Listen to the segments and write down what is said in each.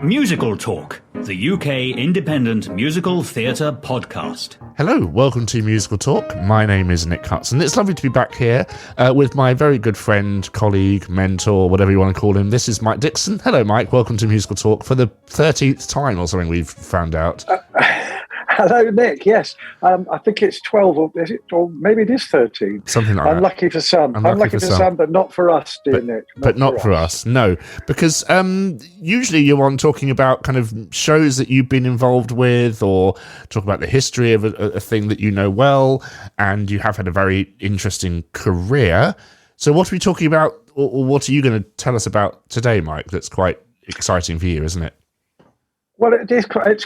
Musical Talk, the UK independent musical theatre podcast. Hello, welcome to Musical Talk. My name is Nick Hudson. It's lovely to be back here with my very good friend, colleague, mentor, whatever you want to call him. This is Mike Dixon. Hello, Mike. Welcome to Musical Talk for the 13th time or something we've found out. Hello, Nick. Yes, I think it's 12, or maybe it is 13. Something like that. Unlucky for some. Unlucky for some, but not for us, dear Nick. Not for us, no. Because usually you're on talking about kind of shows that you've been involved with, or talk about the history of a thing that you know well, and you have had a very interesting career. So what are we talking about, or what are you going to tell us about today, Mike, that's quite exciting for you, isn't it? Well, it is quite.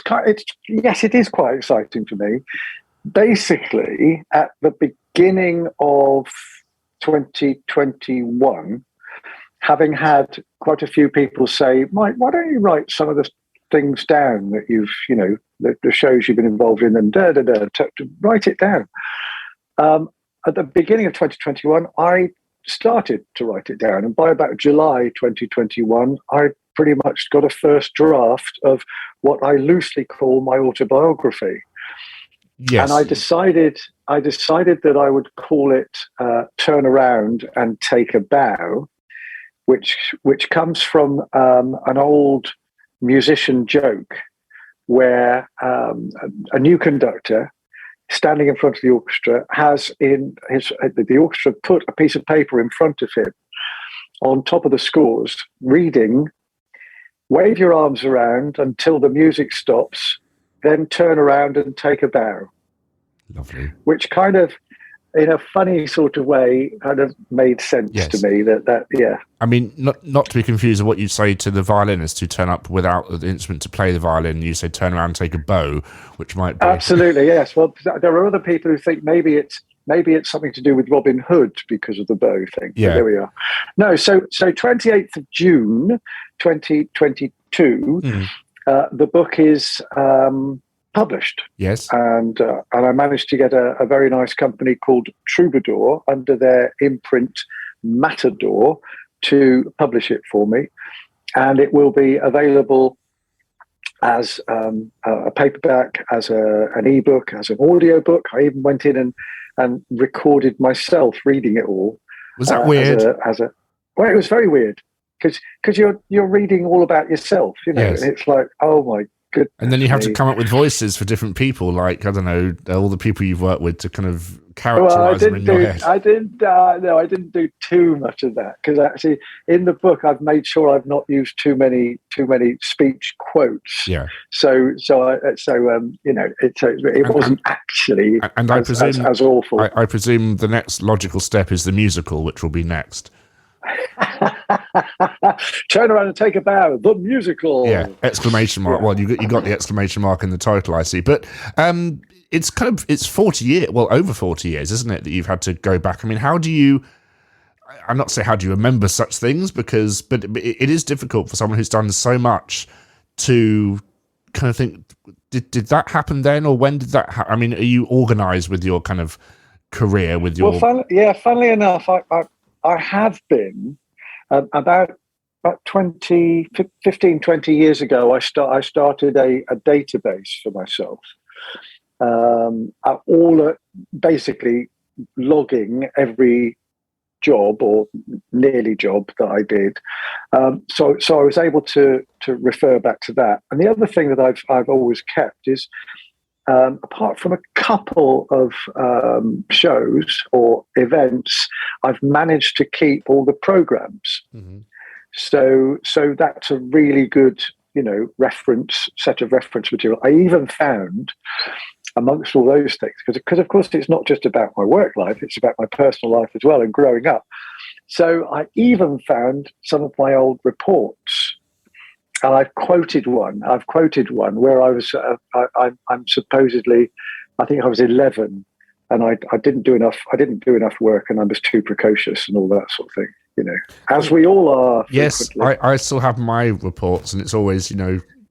Yes, it is quite exciting for me. Basically, at the beginning of 2021, having had quite a few people say, "Mike, why don't you write some of the things down that the shows you've been involved in, and to write it down." At the beginning of 2021, I started to write it down, and by about July 2021, I pretty much got a first draft of what I loosely call my autobiography. Yes. And I decided that I would call it "Turn Around and Take a Bow," which comes from an old musician joke where a new conductor standing in front of the orchestra has the orchestra put a piece of paper in front of him on top of the scores, reading, "Wave your arms around until the music stops, then turn around and take a bow." Lovely. Which kind of, in a funny sort of way, kind of made sense to me. That yeah. I mean, not to be confused with what you say to the violinist who turn up without the instrument to play the violin. You say turn around and take a bow, which might be... Absolutely, yes. Well, there are other people who think maybe it's something to do with Robin Hood because of the bow thing. Yeah. But there we are. No, so 28th of June, 2022, the book is published. Yes. And I managed to get a very nice company called Troubadour under their imprint Matador to publish it for me. And it will be available as a paperback, as an ebook, as an audiobook. I even went in and recorded myself reading it all. Was that weird? Well, it was very weird because you're reading all about yourself, Yes. And it's like, oh my goodness. And then you have to come up with voices for different people, like, I don't know, all the people you've worked with to kind of characterize them in your head. I didn't do too much of that, because actually in the book I've made sure I've not used too many speech quotes. Yeah. So it wasn't actually as awful. I presume the next logical step is the musical, which will be next. Turn around and take a bow. The musical. Yeah! Exclamation mark. Yeah. Well, you got the exclamation mark in the title, I see. But it's 40 years. Well, over 40 years, isn't it? That you've had to go back. I mean, how do you? I'm not saying how do you remember such things, but it is difficult for someone who's done so much to kind of think. Did that happen then, or when did that happen? I mean, are you organised with your kind of career? With your funnily enough, I have been about 20 years ago. I started a database for myself, basically logging every job or nearly job that I did. So I was able to refer back to that. And the other thing that I've always kept is, apart from a couple of shows or events, I've managed to keep all the programs. Mm-hmm. So that's a really good, set of reference material. I even found, amongst all those things, because of course it's not just about my work life, it's about my personal life as well and growing up. So I even found some of my old reports. And I've quoted one where I was, I'm supposedly, I think I was 11, and I didn't do enough work, and I was too precocious and all that sort of thing, as we all are. Yes, I still have my reports, and it's always,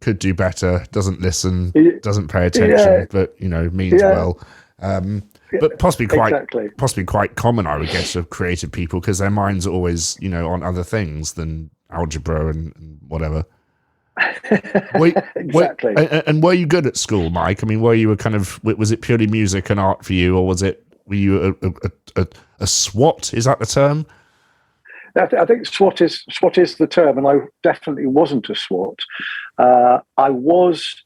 could do better, doesn't listen, doesn't pay attention, but, means well. But possibly quite common, I would guess, of creative people, because their minds are always, on other things than algebra and whatever. Exactly. And were you good at school, Mike? I mean, were you was it purely music and art for you, or were you a SWAT? Is that the term? I think SWAT is the term, and I definitely wasn't a SWAT. I was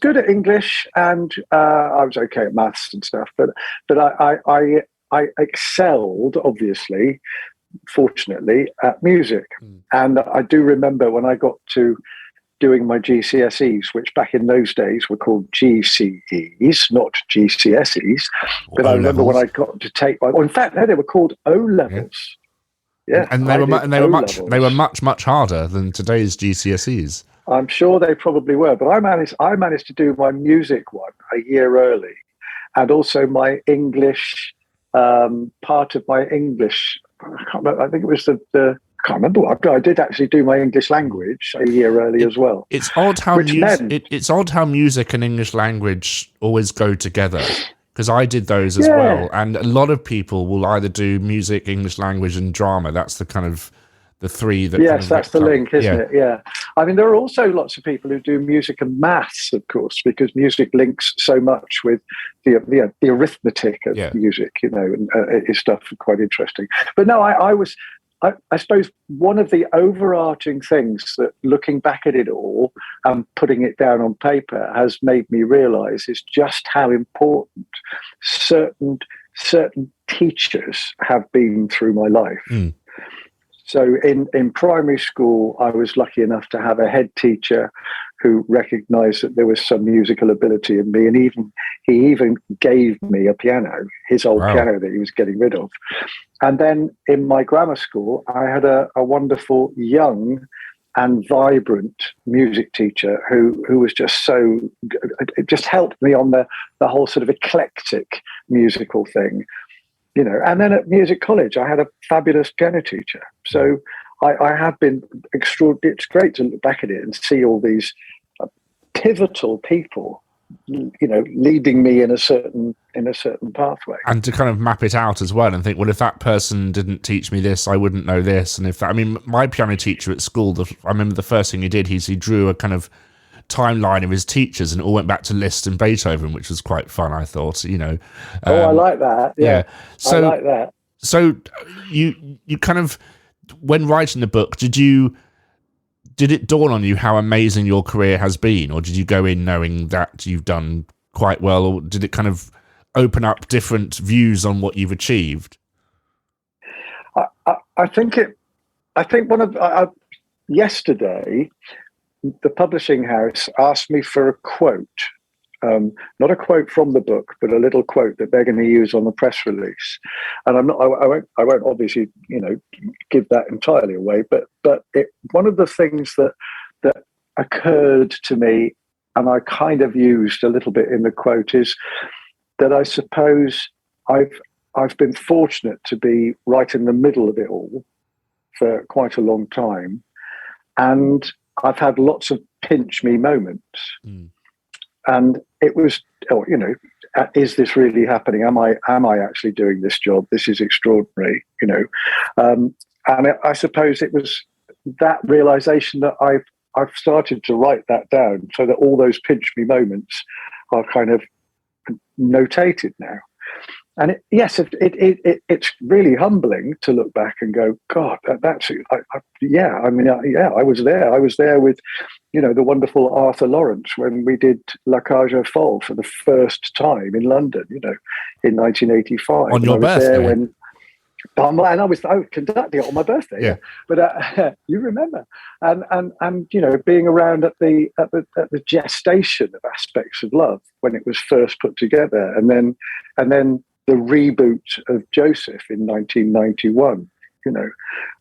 good at English, and I was okay at maths and stuff. But I excelled, obviously, fortunately, at music. And I do remember when I got to doing my GCSEs, which back in those days were called GCEs, not GCSEs. But I remember when I got to take in fact, no, they were called O levels. Yeah, and they were much harder than today's GCSEs. I'm sure they probably were, but I managed to do my music one a year early, and also my English part of my English. I can't remember. I think it was the I can't remember what I did. Actually, do my English language a year early as well. It's odd how it's odd how music and English language always go together, because I did those as well, and a lot of people will either do music, English language, and drama. That's the kind of the three that. Yes, that's the link, isn't it? Yeah. I mean, there are also lots of people who do music and maths, of course, because music links so much with the arithmetic of music, and it's stuff quite interesting. But no, I suppose one of the overarching things that, looking back at it all and putting it down on paper, has made me realise is just how important certain teachers have been through my life. So in primary school, I was lucky enough to have a head teacher who recognised that there was some musical ability in me, and he even gave me a piano, his old piano that he was getting rid of. And then in my grammar school, I had a wonderful young and vibrant music teacher who was just it just helped me on the whole sort of eclectic musical thing. And then at music college, I had a fabulous piano teacher. So I have been extraordinary. It's great to look back at it and see all these pivotal people, leading me in a certain pathway. And to kind of map it out as well and think, well, if that person didn't teach me this, I wouldn't know this. And my piano teacher at school, I remember the first thing he did, he drew a kind of timeline of his teachers, and it all went back to Liszt and Beethoven, which was quite fun, I thought. I like that. Yeah. So, I like that. So you kind of, when writing the book, did it dawn on you how amazing your career has been, or did you go in knowing that you've done quite well, or did it kind of open up different views on what you've achieved? I think yesterday, the publishing house asked me for a quote, not a quote from the book, but a little quote that they're going to use on the press release. And I won't obviously, give that entirely away. But one of the things that occurred to me, and I kind of used a little bit in the quote, is that I suppose I've been fortunate to be right in the middle of it all for quite a long time, and I've had lots of pinch me moments. And it was, is this really happening? Am I actually doing this job? This is extraordinary, And I suppose it was that realization that I've started to write that down, so that all those pinch me moments are kind of notated now. And it's really humbling to look back and go, God, I was there. I was there with, the wonderful Arthur Lawrence when we did La Cage aux Folles for the first time in London, in 1985. On your birthday. And I was conducting it on my birthday. Yeah. But you remember, and being around at the gestation of Aspects of Love when it was first put together, and then the reboot of Joseph in 1991,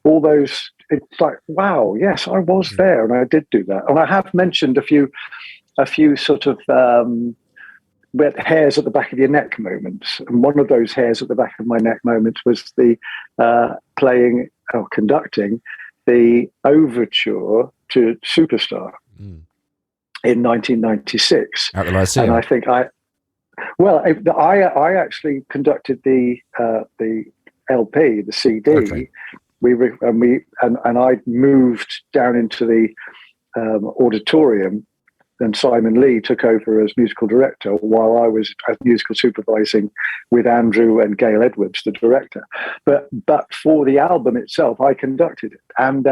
all those, it's like, wow, yes, I was there and I did do that. And I have mentioned a few sort of hairs at the back of your neck moments. And one of those hairs at the back of my neck moments was the conducting the overture to Superstar in 1996. At the Lyceum. And I think I actually conducted the LP, the CD, And I moved down into the auditorium, and Simon Lee took over as musical director while I was musical supervising with Andrew and Gail Edwards, the director. But for the album itself, I conducted it. And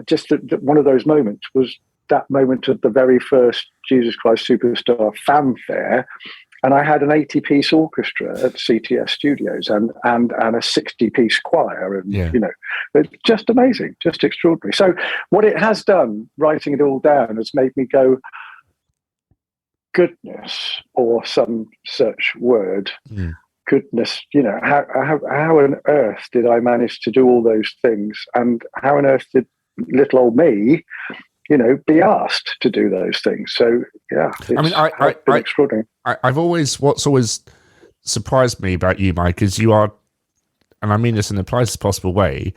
just one of those moments was that moment of the very first Jesus Christ Superstar fanfare. And I had an 80-piece orchestra at CTS Studios and a 60-piece choir. And, it's just amazing, just extraordinary. So what it has done, writing it all down, has made me go, goodness, or some such word, goodness, how on earth did I manage to do all those things? And how on earth did little old me, be asked to do those things? So, yeah, it's been extraordinary. What's always surprised me about you, Mike, is you are, and I mean this in the politest possible way,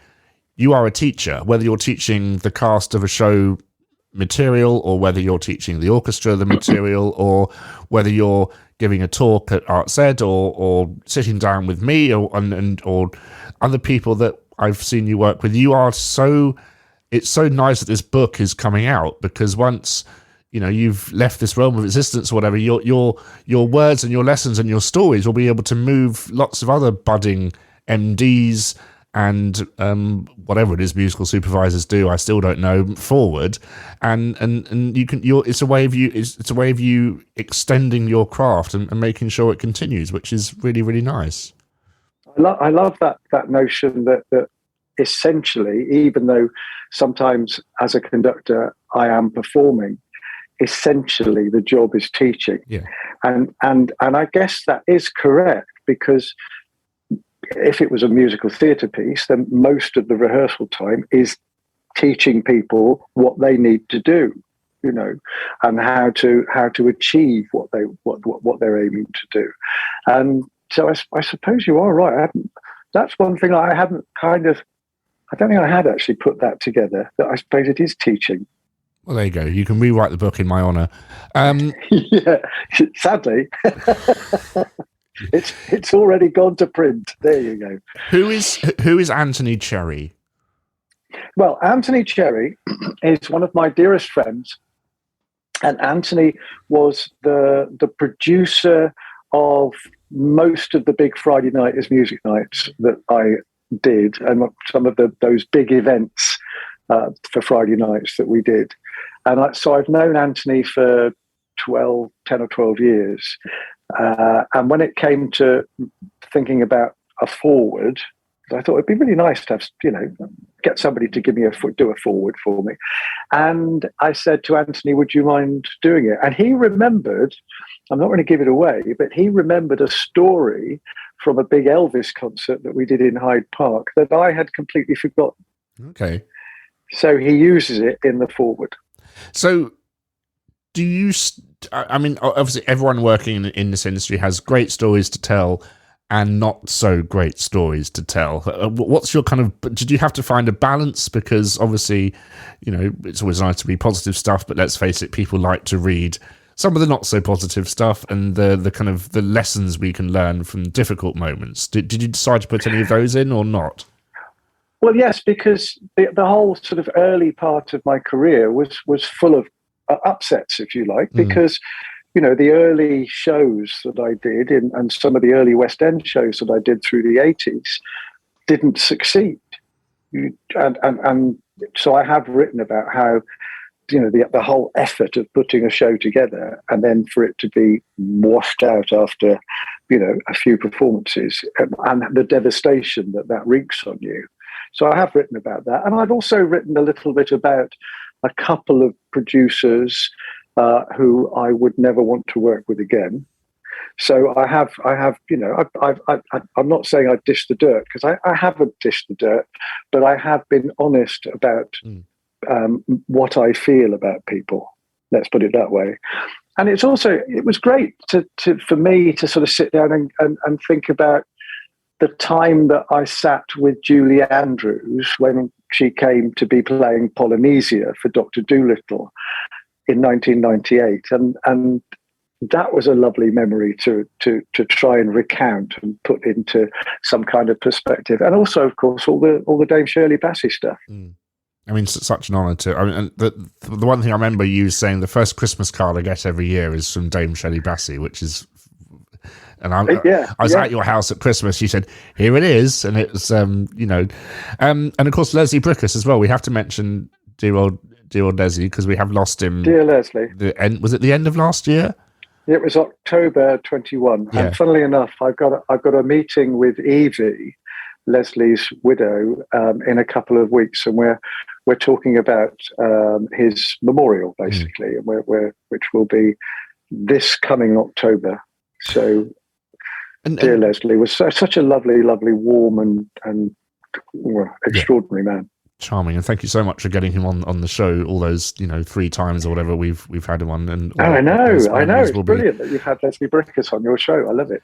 you are a teacher, whether you're teaching the cast of a show material, or whether you're teaching the orchestra the material, or whether you're giving a talk at Arts Ed, or sitting down with me, or other people that I've seen you work with. You are so. It's so nice that this book is coming out, because once you've left this realm of existence or whatever, your words and your lessons and your stories will be able to move lots of other budding MDs and whatever it is musical supervisors do, I still don't know, forward, and you can. It's a way of you extending your craft and making sure it continues, which is really, really nice. I love that notion that essentially, even though sometimes as a conductor I am performing, essentially the job is teaching. Yeah. And I guess that is correct, because if it was a musical theatre piece, then most of the rehearsal time is teaching people what they need to do, and how to achieve what they're aiming to do. And so I suppose you are right. That's one thing I don't think I had actually put that together, that I suppose it is teaching. Well, there you go. You can rewrite the book in my honour. Yeah, sadly. It's already gone to print. There you go. Who is Anthony Cherry? Well, Anthony Cherry is one of my dearest friends, and Anthony was the producer of most of the big Friday night is music nights that I did, and some of those big events for Friday nights that we did. And so I've known Anthony for 10 or 12 years. And when it came to thinking about a forward, I thought it'd be really nice to have, get somebody to give me do a forward for me. And I said to Anthony, would you mind doing it? And he remembered, I'm not going to give it away, but he remembered a story from a big Elvis concert that we did in Hyde Park that I had completely forgotten. Okay. So he uses it in the forward. So do you, I mean, obviously everyone working in this industry has great stories to tell and not so great stories to tell. What's your kind of, did you have to find a balance? Because obviously, it's always nice to read positive stuff, but let's face it, people like to read some of the not so positive stuff and the kind of the lessons we can learn from difficult moments. Did you decide to put any of those in or not? Well, yes, because the whole sort of early part of my career was full of upsets, if you like, because, the early shows that I did and some of the early West End shows that I did through the 80s didn't succeed. And so I have written about how, the whole effort of putting a show together and then for it to be washed out after, a few performances and the devastation that wreaks on you. So I have written about that. And I've also written a little bit about a couple of producers who I would never want to work with again. So I have, I'm not saying I've dished the dirt, because I haven't dished the dirt, but I have been honest about what I feel about people. Let's put it that way. And it was great for me to sort of sit down and think about the time that I sat with Julie Andrews when she came to be playing Polynesia for Dr. Dolittle in 1998. And that was a lovely memory to try and recount and put into some kind of perspective. And also, of course, all the Dame Shirley Bassey stuff. I mean, it's such an honour to. I mean, and the one thing I remember you saying, the first Christmas card I get every year is from Dame Shirley Bassey, which is. And I was at your house at Christmas. You said, "Here it is," and it was, and of course Leslie Brickus as well. We have to mention dear old Leslie, because we have lost him. Dear Leslie. Was it the end of last year? It was October 21, yeah. And funnily enough, I've got a meeting with Evie, Leslie's widow, in a couple of weeks, and we're talking about his memorial, basically, and which will be this coming October. So, dear Leslie was such a lovely, lovely, warm and extraordinary man. Charming, and thank you so much for getting him on the show all those 3 times or whatever we've had him on. And I know, it's brilliant that you've had Leslie Brickus on your show. I love it.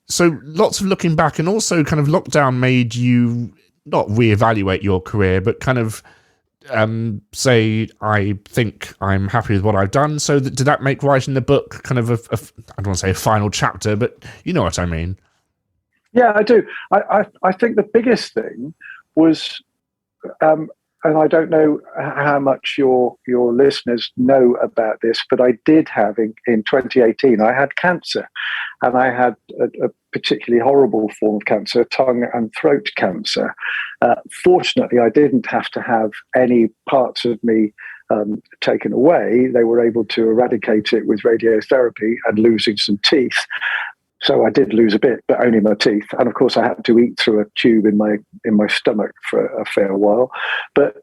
So lots of looking back, and also kind of lockdown made you not reevaluate your career, but kind of say, I think I'm happy with what I've done. So did that make writing the book kind of I don't want to say a final chapter, but you know what I mean? Yeah, I do. I think the biggest thing was, and I don't know how much your listeners know about this, but I did have in 2018, I had cancer, and I had a particularly horrible form of cancer, tongue and throat cancer. Fortunately, I didn't have to have any parts of me taken away. They were able to eradicate it with radiotherapy and losing some teeth. So I did lose a bit, but only my teeth. And of course, I had to eat through a tube in my stomach for a fair while. But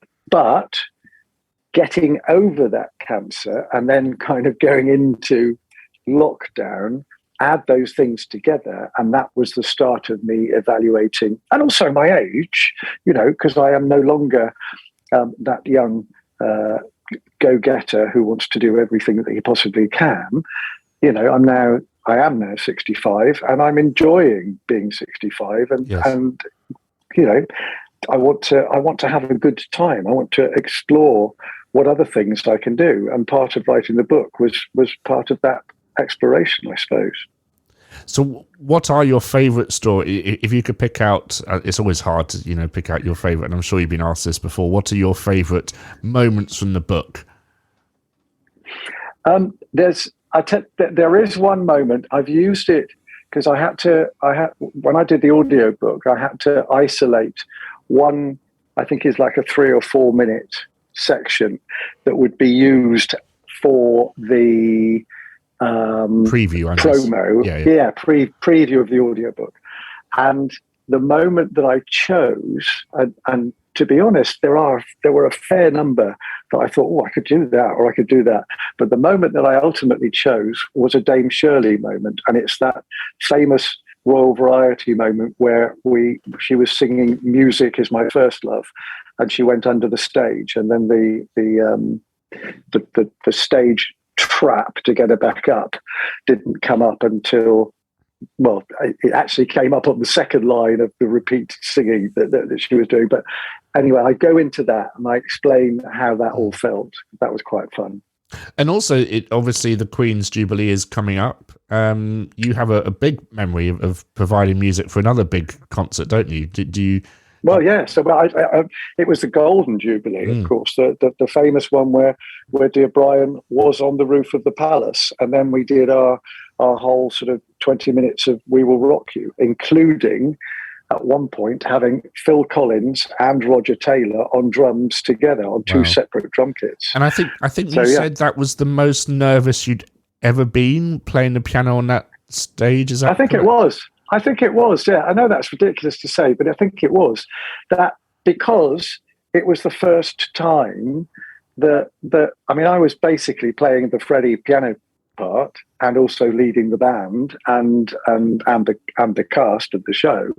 getting over that cancer and then kind of going into lockdown, add those things together, and that was the start of me evaluating, and also my age, because I am no longer that young go-getter who wants to do everything that he possibly can. I am now 65, and I'm enjoying being 65, and yes. and I want to have a good time. I want to explore what other things I can do, and part of writing the book was part of that exploration, I suppose. So what are your favourite stories? If you could pick out, it's always hard to pick out your favourite, and I'm sure you've been asked this before. What are your favourite moments from the book? There is one moment. I've used it because when I did the audio book, I had to isolate one, I think is like a 3 or 4 minute section that would be used for the preview, promo, preview of the audiobook. And the moment that I chose, and to be honest, there were a fair number that I thought, I could do that, or I could do that. But the moment that I ultimately chose was a Dame Shirley moment, and it's that famous Royal Variety moment where she was singing "Music Is My First Love," and she went under the stage, and then the stage trap to get her back up didn't come up until, it actually came up on the second line of the repeat singing that she was doing. But anyway, I go into that and I explain how that all felt. That was quite fun. And also, obviously the Queen's Jubilee is coming up. You have a big memory of providing music for another big concert, don't you? Do you? Well, yeah. So it was the Golden Jubilee, of course, the famous one where dear Brian was on the roof of the palace, and then we did our whole sort of 20 minutes of "We Will Rock You," including at one point having Phil Collins and Roger Taylor on drums together on 2 separate drum kits. And I think you said that was the most nervous you'd ever been playing the piano on that stage. Is that? I think correct? I think it was. Yeah, I know that's ridiculous to say, but I think it was that, because it was the first time that I was basically playing the Freddie piano part and also leading the band and the cast of the show.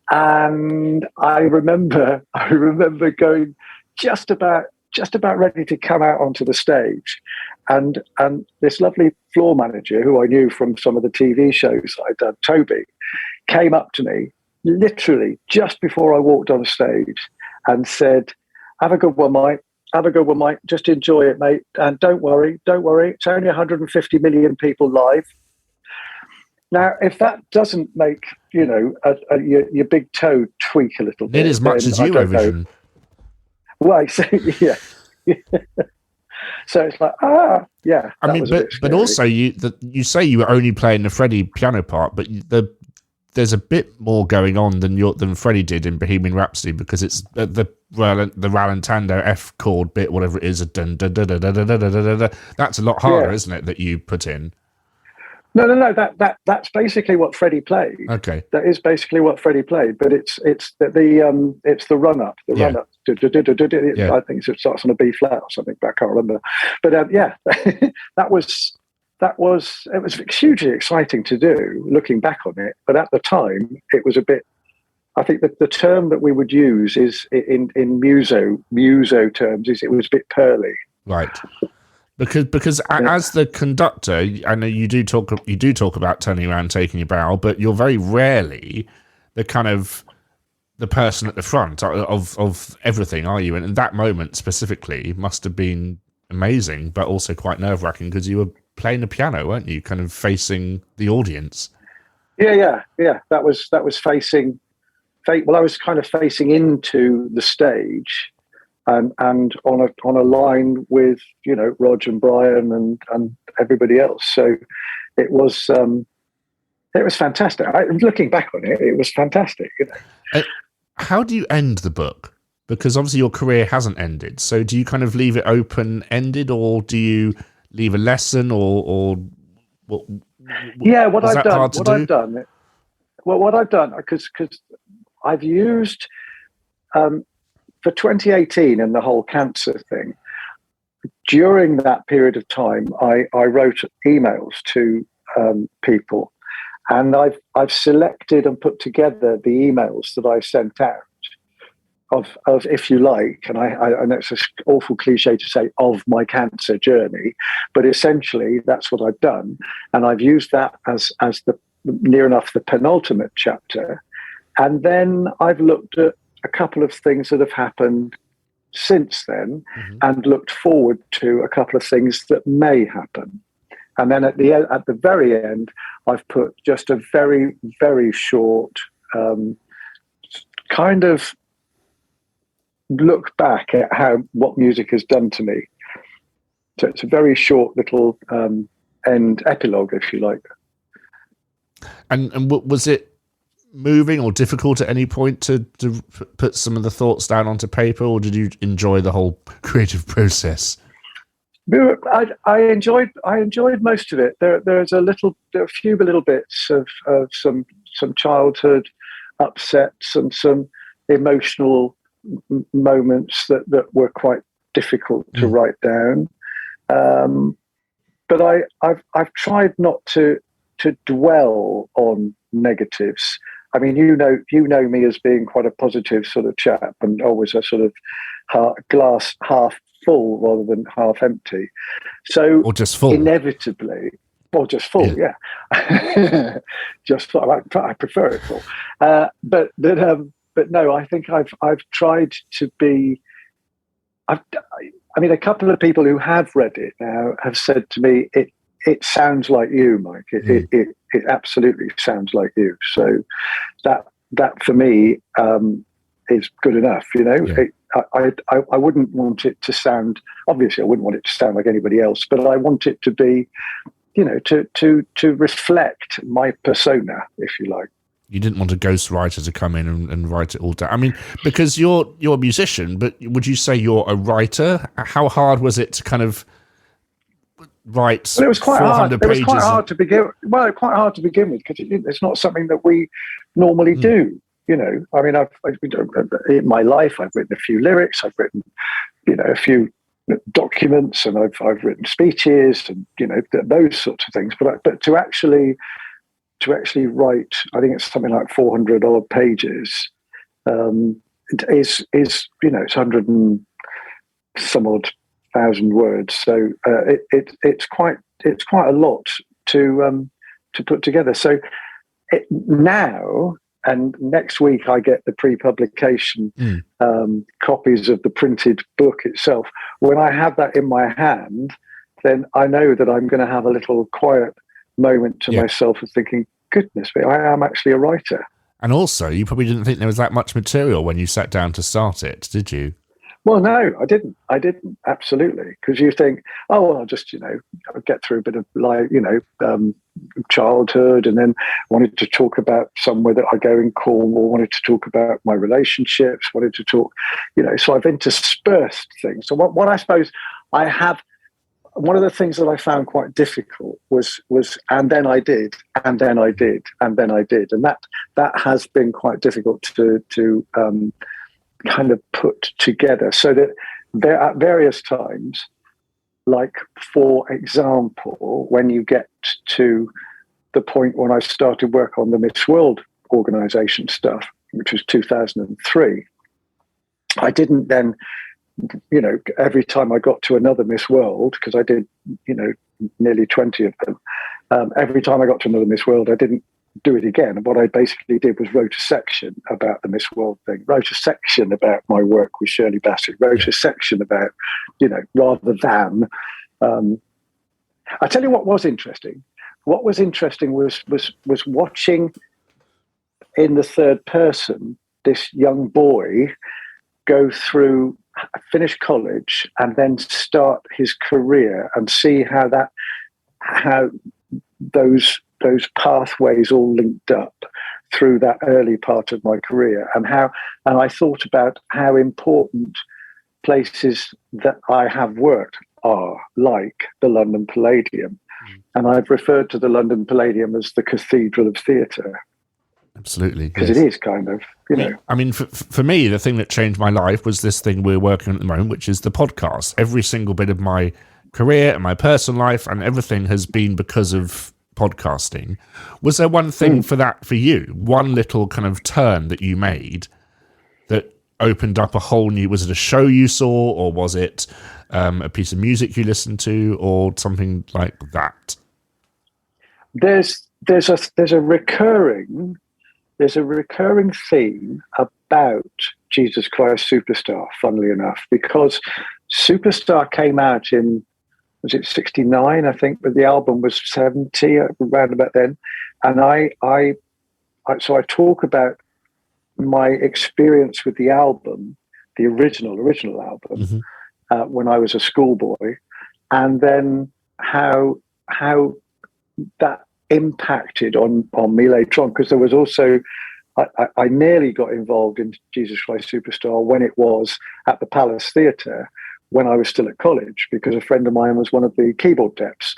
And I remember going just about ready to come out onto the stage, and this lovely floor manager who I knew from some of the TV shows I'd done, Toby, came up to me literally just before I walked on stage and said, "Have a good one, Mike. Have a good one, Mike. Just enjoy it, mate. And don't worry. It's only 150 million people live. Now, if that doesn't make, your big toe tweak a little bit. Did as much as Eurovision. Well, so, yeah. So it's like, yeah. I mean, but also you say you were only playing the Freddie piano part, but there's a bit more going on than Freddie did in Bohemian Rhapsody, because it's the rallentando F chord bit, whatever it is, a dun, dun, dun, dun, dun, dun, dun, dun, dun, dun. That's a lot harder, isn't it? That you put in. No. That's basically what Freddie played. Okay, that is basically what Freddie played, but it's the run up, run up. I think it starts on a B flat or something, but I can't remember. But that was it was hugely exciting to do, looking back on it. But at the time, it was a bit. I think that the term that we would use is in muso terms is it was a bit pearly, right? Because as the conductor, I know you do talk about turning around, taking your bow, but you're very rarely the kind of the person at the front of everything, are you? And in that moment specifically must have been amazing, but also quite nerve-wracking because you were playing the piano, weren't you? Kind of facing the audience. Yeah. That was facing. Well, I was kind of facing into the stage. And on a line with Rog and Brian and everybody else, so it was fantastic. Looking back on it, it was fantastic. How do you end the book? Because obviously your career hasn't ended. So do you kind of leave it open ended, or do you leave a lesson, or what? Yeah, what I've done, because I've used. For 2018 and the whole cancer thing, during that period of time, I wrote emails to people, and I've selected and put together the emails that I sent out of if you like, and I know it's an awful cliche to say of my cancer journey, but essentially that's what I've done, and I've used that as the near enough the penultimate chapter, and then I've looked at a couple of things that have happened since then, and looked forward to a couple of things that may happen. And then at the very end, I've put just a very, very short kind of look back at what music has done to me. So it's a very short little end epilogue, if you like. And was it moving or difficult at any point to put some of the thoughts down onto paper, or did you enjoy the whole creative process? I enjoyed most of it. There are a few little bits of some childhood upsets and some emotional moments that were quite difficult to write down. But I've tried not to dwell on negatives. I mean, you know me as being quite a positive sort of chap, and always a sort of glass half full rather than half empty. So, or just full, inevitably, or just full, yeah. Just full. I prefer it full. But no, I think I've tried to be. I mean, a couple of people who have read it now have said to me, it sounds like you, Mike. It absolutely sounds like you. So that for me is good enough. I wouldn't want it to sound. Obviously, I wouldn't want it to sound like anybody else. But I want it to be, to reflect my persona, if you like. You didn't want a ghostwriter to come in and write it all down. I mean, because you're a musician, but would you say you're a writer? How hard was it to kind of write? Well, it was quite hard. It was quite hard to begin. Well, quite hard to begin with, because it's not something that we normally do. I mean, in my life, I've written a few lyrics. I've written, a few documents, and I've written speeches, and those sorts of things. But to actually write, I think it's something like 400 odd pages. Is it's 100 and some odd thousand words. So it's quite a lot to put together. So now, and next week I get the pre-publication copies of the printed book itself. When I have that in my hand, then I know that I'm going to have a little quiet moment to myself of thinking, goodness me, I am actually a writer. And also, you probably didn't think there was that much material when you sat down to start it, did you? Well, no, I didn't, absolutely. Because you think, oh, well, I'll just, I'll get through a bit of life, childhood, and then wanted to talk about somewhere that I go in Cornwall, wanted to talk about my relationships, wanted to talk, so I've interspersed things. So what I suppose I have, one of the things that I found quite difficult was, and then I did, and then I did, and then I did. And that has been quite difficult to kind of put together, so that there at various times, like for example, when you get to the point when I started work on the Miss World organization stuff, which was 2003, I didn't then, every time I got to another Miss World, because I did, nearly 20 of them, every time I got to another Miss World, I didn't do it again. And what I basically did was wrote a section about the Miss World thing, wrote a section about my work with Shirley Bassey, wrote a section about, rather than, I tell you what was interesting. What was interesting was watching in the third person this young boy go through, finish college, and then start his career, and see how those pathways all linked up through that early part of my career, and I thought about how important places that I have worked are, like the London Palladium. And I've referred to the London Palladium as the Cathedral of Theatre. Absolutely. Because it is kind of, I mean, for me, the thing that changed my life was this thing we're working on at the moment, which is the podcast. Every single bit of my career and my personal life and everything has been because of podcasting. Was there one thing for you, one little kind of turn that you made that opened up a whole new, was it a show you saw, or was it a piece of music you listened to, or something like that? There's a recurring theme about Jesus Christ Superstar, funnily enough, because Superstar came out in, was it 69, I think, but the album was 70, around about then. And so I talk about my experience with the album, the original album, when I was a schoolboy, and then how that impacted on me later on, because there was also, I nearly got involved in Jesus Christ Superstar when it was at the Palace Theatre, when I was still at college, because a friend of mine was one of the keyboard depus.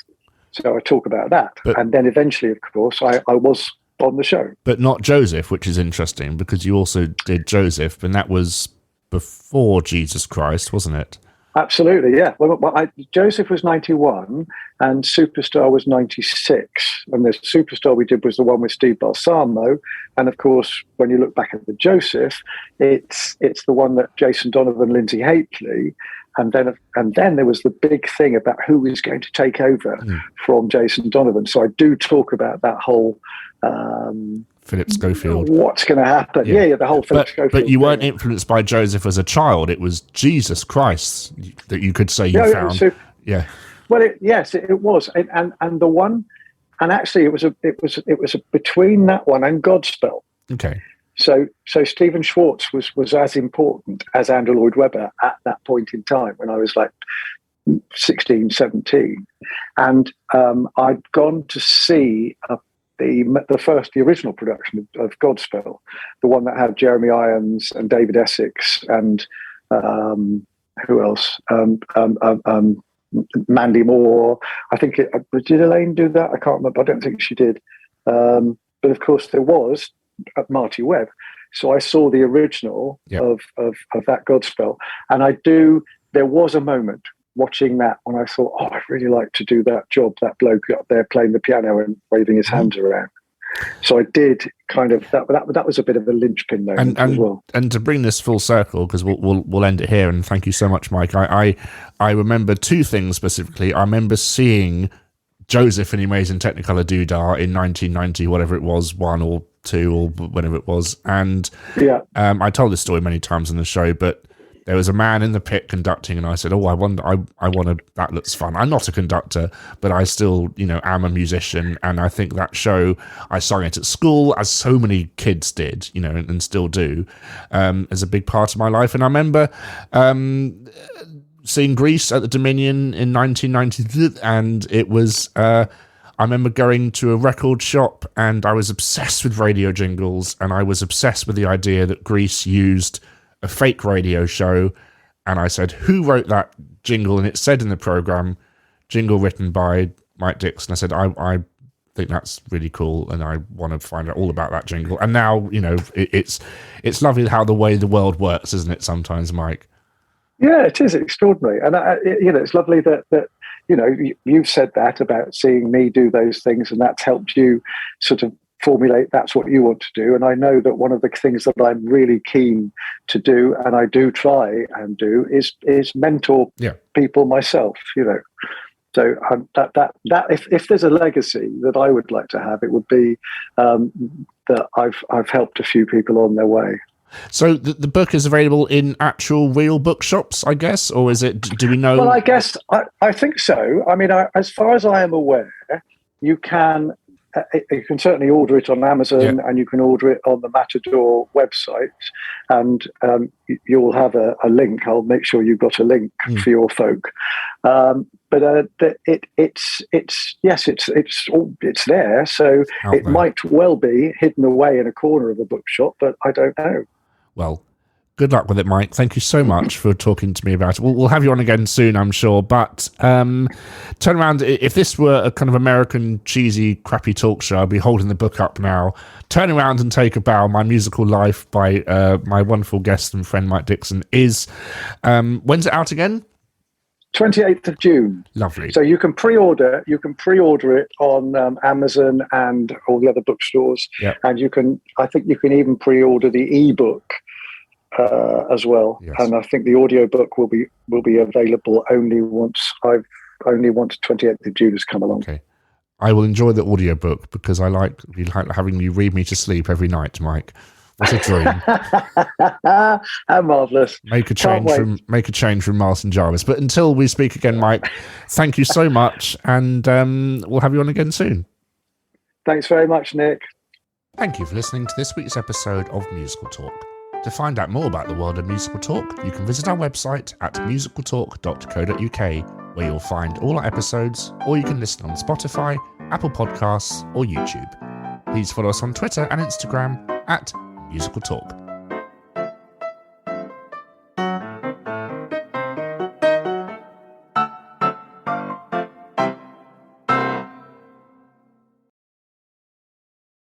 So I talk about that. And then eventually, of course, I was on the show. But not Joseph, which is interesting, because you also did Joseph, and that was before Jesus Christ, wasn't it? Absolutely, yeah. Well, Joseph was 91 and Superstar was 96. And the Superstar we did was the one with Steve Balsamo. And of course, when you look back at the Joseph, it's the one that Jason Donovan, Lindsay Haitley, and then there was the big thing about who was going to take over from Jason Donovan. So I do talk about that whole Philip Schofield. What's going to happen? Yeah, the whole Philip Schofield. But you weren't influenced by Joseph as a child. It was Jesus Christ that you could say you found. Well, yes, it was, and the one, and actually it was a between that one and Godspell. Okay. So Stephen Schwartz was as important as Andrew Lloyd Webber at that point in time when I was like 16, 17. And I'd gone to see the original production of Godspell, the one that had Jeremy Irons and David Essex and who else? Mandy Moore. I think did Elaine do that? I can't remember. I don't think she did. But of course there was Marty Webb. So I saw the original of that Godspell, and there was a moment watching that when I thought, oh, I'd really like to do that job, that bloke up there playing the piano and waving his hands around. So I did kind of that was a bit of a linchpin moment as well. And to bring this full circle, because we'll end it here, and thank you so much, Mike. I remember two things specifically. I remember seeing Joseph in the Amazing Technicolor Doodah in 1990, whatever it was, 1 or 2 or whenever it was. And Yeah. I told this story many times on the show, but there was a man in the pit conducting, and I said, I want to, that looks fun. I'm not a conductor, but I still, am a musician. And I think that show, I sung it at school, as so many kids did, and still do, as a big part of my life. And I remember seeing Grease at the Dominion in 1990, and it was, I remember going to a record shop, and I was obsessed with radio jingles, and I was obsessed with the idea that Grease used a fake radio show. And I said, who wrote that jingle? And it said in the program, jingle written by Mike Dixon. I said, I think that's really cool, and I want to find out all about that jingle. And now, it's lovely how the way the world works, isn't it, sometimes, Mike? Yeah, it is extraordinary. And, it's lovely that you've said that about seeing me do those things, and that's helped you sort of formulate that's what you want to do. And I know that one of the things that I'm really keen to do, and I do try and do, is mentor people myself. So that if there's a legacy that I would like to have, it would be that I've helped a few people on their way. So the book is available in actual real bookshops, I guess, or is it? Do we know? Well, I guess I think so. I mean, as far as I am aware, you can certainly order it on Amazon, and you can order it on the Matador website, and you'll have a link. I'll make sure you've got a link for your folk. But it's there, so it might well be hidden away in a corner of a bookshop, but I don't know. Well, good luck with it, Mike. Thank you so much for talking to me about it. We'll have you on again soon, I'm sure. But turn around. If this were a kind of American, cheesy, crappy talk show, I'd be holding the book up now. Turn around and take a bow. My Musical Life by my wonderful guest and friend, Mike Dixon, is... when's it out again? 28th of June. Lovely. So you can pre-order it on Amazon and all the other bookstores. Yep. And I think you can even pre-order the ebook as well. Yes. And I think the audiobook will be available only once 28th of June has come along. Okay. I will enjoy the audiobook because I like having you read me to sleep every night, Mike. What a dream. How marvellous. Make a change from Martin Jarvis. But until we speak again, Mike, thank you so much, and we'll have you on again soon. Thanks very much, Nick. Thank you for listening to this week's episode of Musical Talk. To find out more about the world of Musical Talk, you can visit our website at musicaltalk.co.uk, where you'll find all our episodes, or you can listen on Spotify, Apple Podcasts, or YouTube. Please follow us on Twitter and Instagram at Musical Talk.